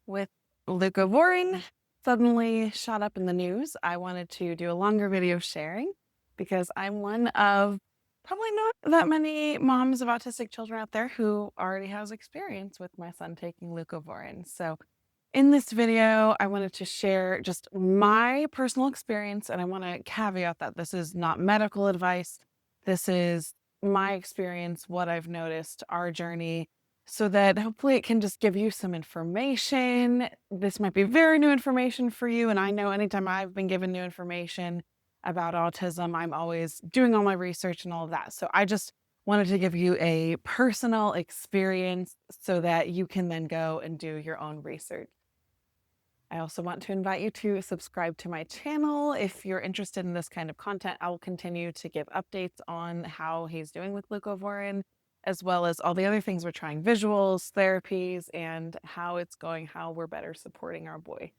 With Leucovorin suddenly shot up in the news, I wanted to do a longer video sharing because I'm one of probably not that many moms of autistic children out there who already has experience with my son taking Leucovorin. So in this video, I wanted to share just my personal experience, and I want to caveat that this is not medical advice. This is my experience, what I've noticed, our journey, so that hopefully it can just give you some information. This might be very new information for you, and I know anytime I've been given new information about autism, I'm always doing all my research and all of that. So I just wanted to give you a personal experience so that you can then go and do your own research. I also want to invite you to subscribe to my channel. If you're interested in this kind of content, I will continue to give updates on how he's doing with Leucovorin, as well as all the other things we're trying, visuals, therapies, and how it's going, how we're better supporting our boy.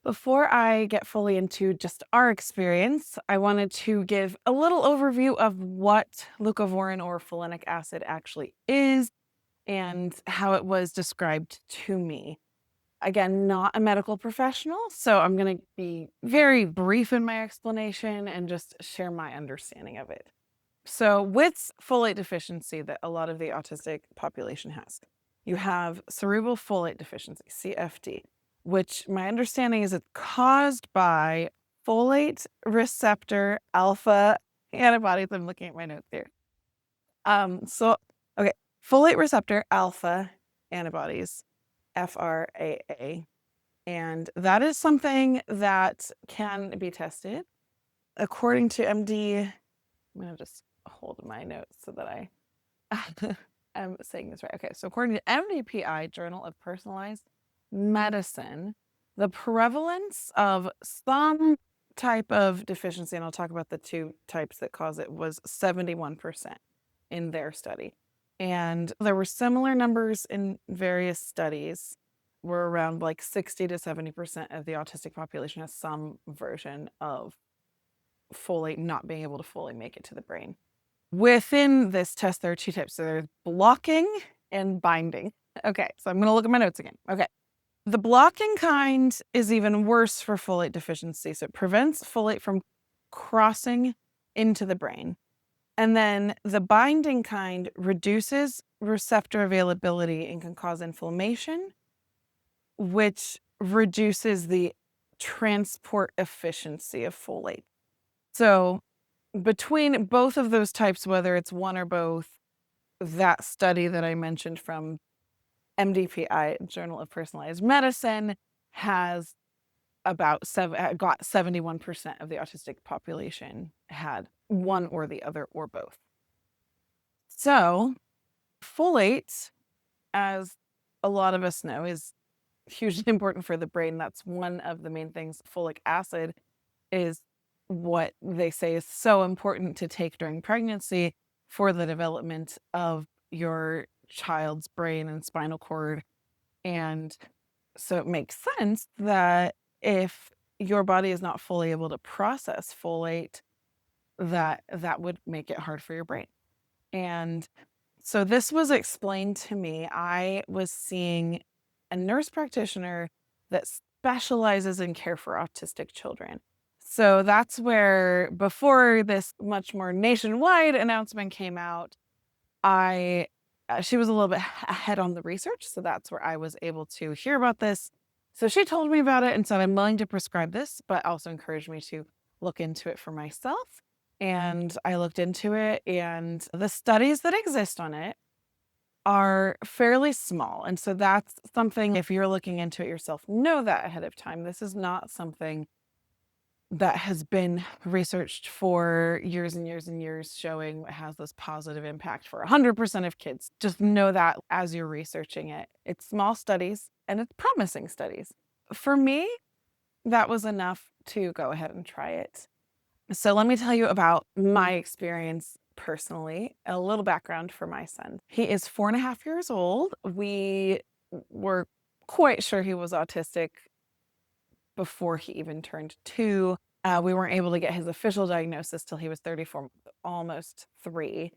Before I get fully into just our experience, I wanted to give a little overview of what leucovorin or folinic acid actually is and how it was described to me. Again, not a medical professional, so I'm going to be very brief in my explanation and just share my understanding of it. So with folate deficiency that a lot of the autistic population has, you have cerebral folate deficiency, CFD, which my understanding is it's caused by folate receptor alpha antibodies. I'm looking at my notes here. Okay, folate receptor alpha antibodies, FRAA, and that is something that can be tested. According to MD, I'm going to just hold my notes so that I am saying this right. Okay, so according to MDPI, Journal of Personalized Medicine, the prevalence of some type of deficiency, and I'll talk about the two types that cause it, was 71% in their study. And there were similar numbers in various studies, were around like 60 to 70% of the autistic population has some version of folate not being able to fully make it to the brain. Within this test, there are two types. So there's blocking and binding. Okay, so I'm going to look at my notes again. Okay. The blocking kind is even worse for folate deficiency. So it prevents folate from crossing into the brain. And then the binding kind reduces receptor availability and can cause inflammation, which reduces the transport efficiency of folate. So between both of those types, whether it's one or both, that study that I mentioned from MDPI, Journal of Personalized Medicine, has got 71% of the autistic population had one or the other or both. So folate, as a lot of us know, is hugely important for the brain. That's one of the main things. Folic acid is what they say is so important to take during pregnancy for the development of your child's brain and spinal cord. And so it makes sense that if your body is not fully able to process folate, that would make it hard for your brain. And so this was explained to me. I was seeing a nurse practitioner that specializes in care for autistic children. So that's where, before this much more nationwide announcement came out, she was a little bit ahead on the research. So that's where I was able to hear about this. So she told me about it and said, I'm willing to prescribe this, but also encouraged me to look into it for myself. And I looked into it, and the studies that exist on it are fairly small. And so that's something, if you're looking into it yourself, know that ahead of time. This is not something that has been researched for years and years and years, showing it has this positive impact for 100% of kids. Just know that as you're researching it. It's small studies and it's promising studies. For me, that was enough to go ahead and try it. So let me tell you about my experience personally, a little background for my son. He is 4.5 years old. We were quite sure he was autistic before he even turned 2. We weren't able to get his official diagnosis till he was 34, almost 3.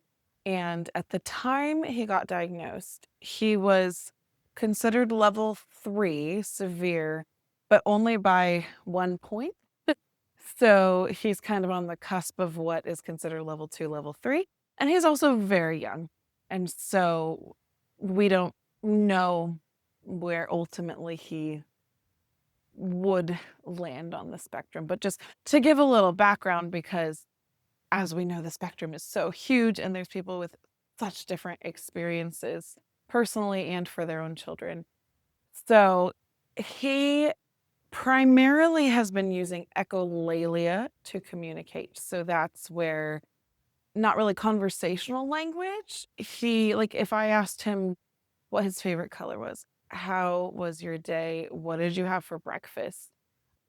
And at the time he got diagnosed, he was considered level 3 severe, but only by 1 point. So he's kind of on the cusp of what is considered level 2, level 3. And he's also very young. And so we don't know where ultimately he would land on the spectrum. But just to give a little background, because as we know, the spectrum is so huge and there's people with such different experiences personally and for their own children. So he primarily has been using echolalia to communicate. So that's where not really conversational language. Like if I asked him what his favorite color was, how was your day? What did you have for breakfast?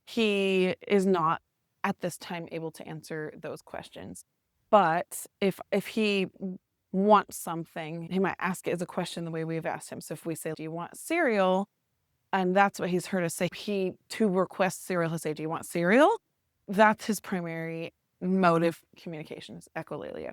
He is not at this time able to answer those questions. But if he wants something, he might ask it as a question the way we've asked him. So if we say, "Do you want cereal?" And that's what he's heard us say. To request cereal, he'll say, "Do you want cereal?" That's his primary mode of communication is echolalia.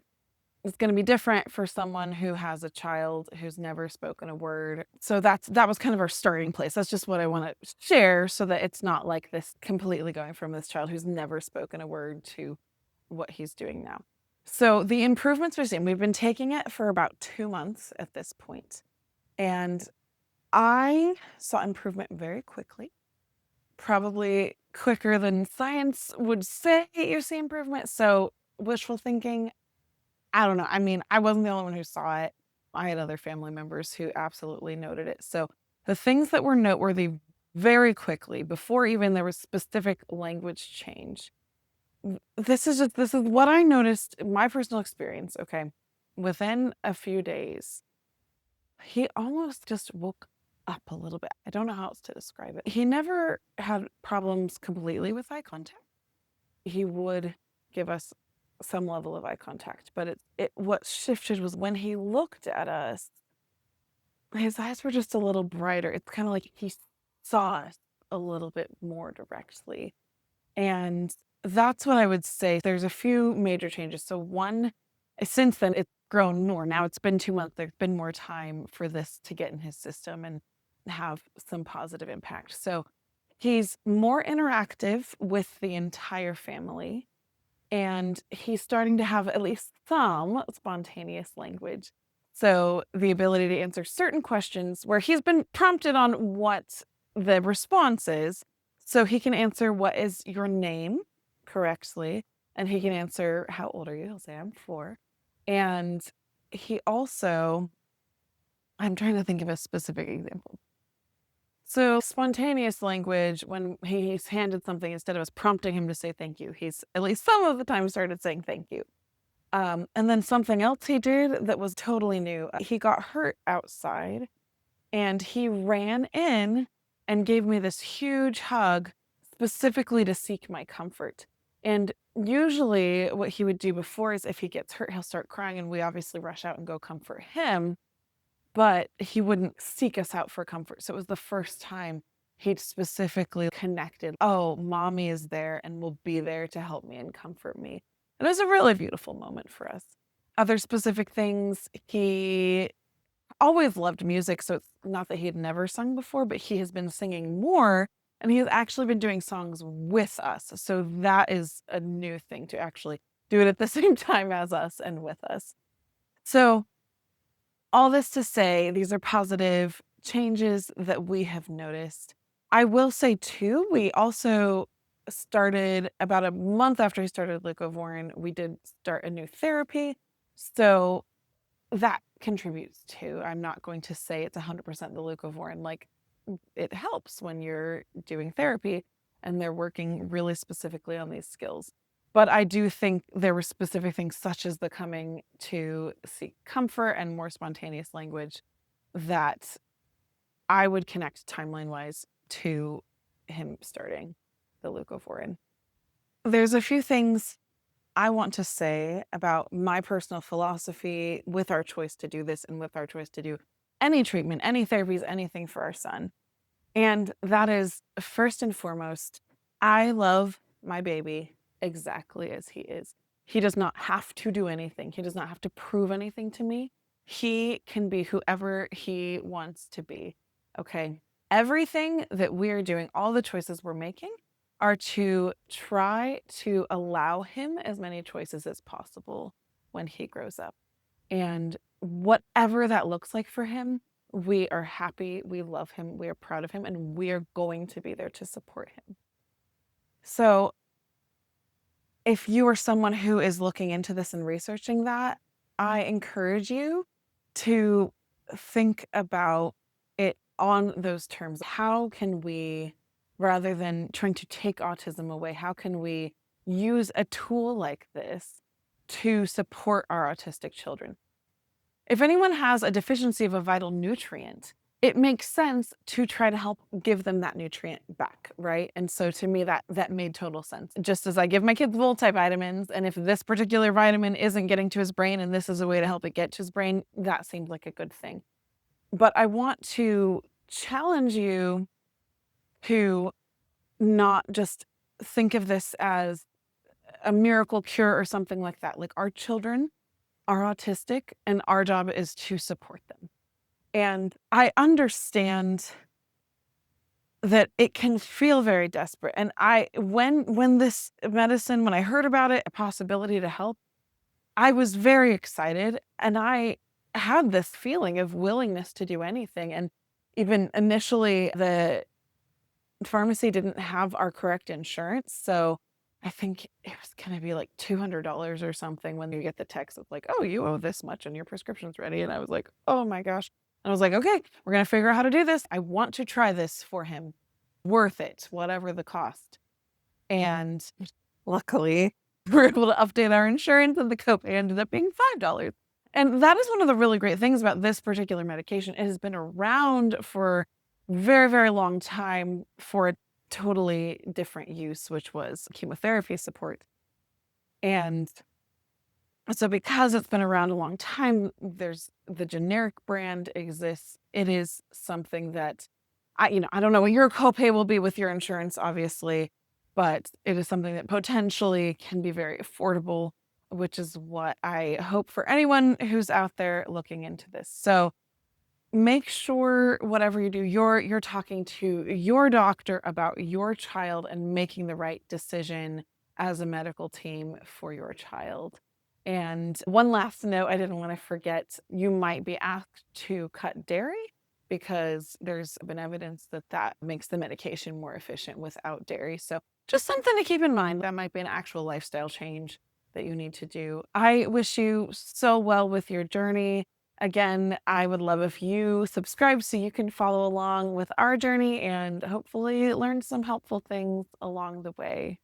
It's going to be different for someone who has a child who's never spoken a word. So that was kind of our starting place. That's just what I want to share so that it's not like this completely going from this child who's never spoken a word to what he's doing now. So the improvements we're seeing, we've been taking it for about 2 months at this point, and I saw improvement very quickly, probably quicker than science would say you see improvement. So wishful thinking, I don't know. I mean, I wasn't the only one who saw it. I had other family members who absolutely noted it. So the things that were noteworthy very quickly, before even there was specific language change, this is what I noticed in my personal experience. Okay. Within a few days, he almost just woke up a little bit. I don't know how else to describe it. He never had problems completely with eye contact. He would give us some level of eye contact, but what shifted was when he looked at us, his eyes were just a little brighter. It's kind of like he saw us a little bit more directly. And that's what I would say. There's a few major changes. So one, since then it's grown more. Now it's been 2 months. There's been more time for this to get in his system and have some positive impact. So he's more interactive with the entire family, and he's starting to have at least some spontaneous language. So the ability to answer certain questions where he's been prompted on what the response is. So he can answer, "What is your name?" correctly. And he can answer, "How old are you?" He'll say, "I'm 4." And he also, I'm trying to think of a specific example. So spontaneous language, when he's handed something, instead of us prompting him to say thank you, he's at least some of the time started saying thank you. And then something else he did that was totally new. He got hurt outside and he ran in and gave me this huge hug specifically to seek my comfort. And usually what he would do before is if he gets hurt, he'll start crying and we obviously rush out and go comfort him, but he wouldn't seek us out for comfort. So it was the first time he'd specifically connected, "Oh, mommy is there and will be there to help me and comfort me." And it was a really beautiful moment for us. Other specific things, he always loved music. So it's not that he had never sung before, but he has been singing more and he has actually been doing songs with us. So that is a new thing, to actually do it at the same time as us and with us. So all this to say, these are positive changes that we have noticed. I will say too, we also started about a month after he started Leucovorin, we did start a new therapy. So that contributes too. I'm not going to say it's 100% the Leucovorin. Like, it helps when you're doing therapy and they're working really specifically on these skills. But I do think there were specific things such as the coming to seek comfort and more spontaneous language that I would connect timeline wise to him starting the Leucovorin. There's a few things I want to say about my personal philosophy with our choice to do this and with our choice to do any treatment, any therapies, anything for our son. And that is, first and foremost, I love my baby exactly as he is. He does not have to do anything. He does not have to prove anything to me. He can be whoever he wants to be. Okay. Everything that we're doing, all the choices we're making are to try to allow him as many choices as possible when he grows up. And whatever that looks like for him, we are happy, we love him, we are proud of him, and we are going to be there to support him. So if you are someone who is looking into this and researching that, I encourage you to think about it on those terms. How can we, rather than trying to take autism away, how can we use a tool like this to support our autistic children? If anyone has a deficiency of a vital nutrient, it makes sense to try to help give them that nutrient back, right? And so to me, that made total sense. Just as I give my kids multivitamins, and if this particular vitamin isn't getting to his brain and this is a way to help it get to his brain, that seemed like a good thing. But I want to challenge you to not just think of this as a miracle cure or something like that. Like, our children are autistic and our job is to support them. And I understand that it can feel very desperate. And when this medicine, when I heard about it, a possibility to help, I was very excited, and I had this feeling of willingness to do anything. And even initially, the pharmacy didn't have our correct insurance, so I think it was gonna be like $200 or something when you get the text of like, "Oh, you owe this much and your prescription's ready." And I was like, "Oh my gosh." And I was like, "Okay, we're gonna figure out how to do this. I want to try this for him. Worth it, whatever the cost." And luckily, we were able to update our insurance and the copay ended up being $5. And that is one of the really great things about this particular medication. It has been around for very, very long time for a totally different use, which was chemotherapy support. And so because it's been around a long time, there's the generic brand exists. It is something that I don't know what your copay will be with your insurance, obviously, but it is something that potentially can be very affordable, which is what I hope for anyone who's out there looking into this. So make sure whatever you do, you're talking to your doctor about your child and making the right decision as a medical team for your child. And one last note, I didn't want to forget, you might be asked to cut dairy because there's been evidence that that makes the medication more efficient without dairy. So just something to keep in mind. That might be an actual lifestyle change that you need to do. I wish you so well with your journey. Again, I would love if you subscribe so you can follow along with our journey and hopefully learn some helpful things along the way.